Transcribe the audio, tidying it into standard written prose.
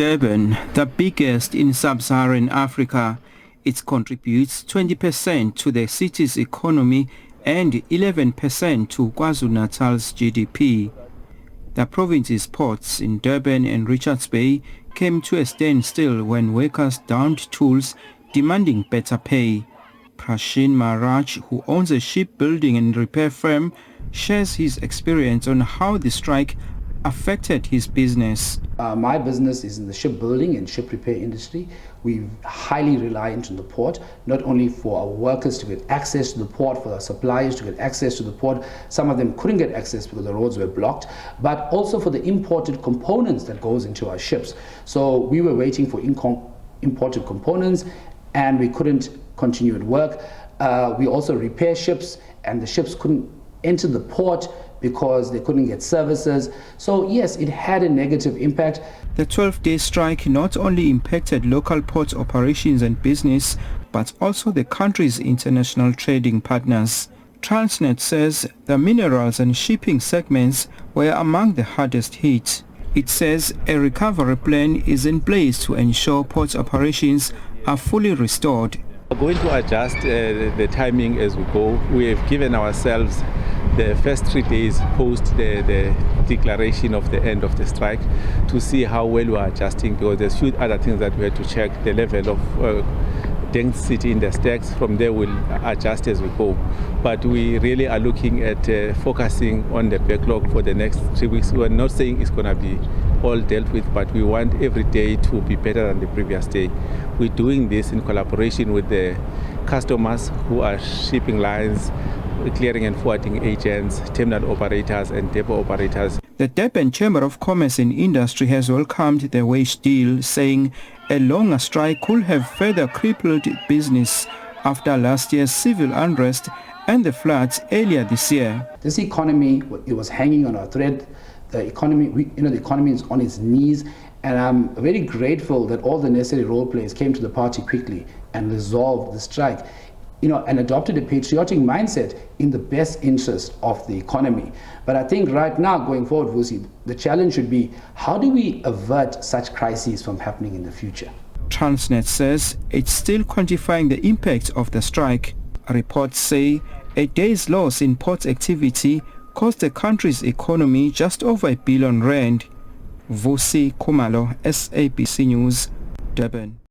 Durban, the biggest in sub-Saharan Africa, it contributes 20% to the city's economy and 11% to KwaZulu-Natal's GDP. The province's ports in Durban and Richards Bay came to a standstill when workers downed tools demanding better pay. Prashin Maharaj, who owns a shipbuilding and repair firm, shares his experience on how the strike affected his business. My business is in the shipbuilding and ship repair industry. We highly rely on the port, not only for our workers to get access to the port, for our suppliers to get access to the port. Some of them couldn't get access because the roads were blocked, but also for the imported components that goes into our ships. So we were waiting for imported components and we couldn't continue at work. We also repair ships and the ships couldn't enter the port because they couldn't get services. So yes, it had a negative impact. The 12-day strike not only impacted local port operations and business, but also the country's international trading partners. Transnet says the minerals and shipping segments were among the hardest hit. It says a recovery plan is in place to ensure port operations are fully restored. We're going to adjust the timing as we go. We have given ourselves the first 3 days post the declaration of the end of the strike to see how well we are adjusting, because there's few other things that we had to check, the level of density in the stacks. From there we'll adjust as we go. But we really are looking at focusing on the backlog for the next 3 weeks. We're not saying it's going to be all dealt with, but we want every day to be better than the previous day. We're doing this in collaboration with the customers who are shipping lines, clearing and forwarding agents, terminal operators and depot operators. The Durban Chamber of Commerce and Industry has welcomed the wage deal, saying a longer strike could have further crippled business after last year's civil unrest and the floods earlier this year. This economy, it was hanging on a thread. The economy, the economy is on its knees, and I'm very grateful that all the necessary role players came to the party quickly and resolved the strike, and adopted a patriotic mindset in the best interest of the economy. But I think right now, going forward, Vusi, the challenge should be, how do we avert such crises from happening in the future? Transnet says it's still quantifying the impact of the strike. Reports say a day's loss in port activity cost the country's economy just over R1 billion. Vusi Kumalo, SABC News, Durban.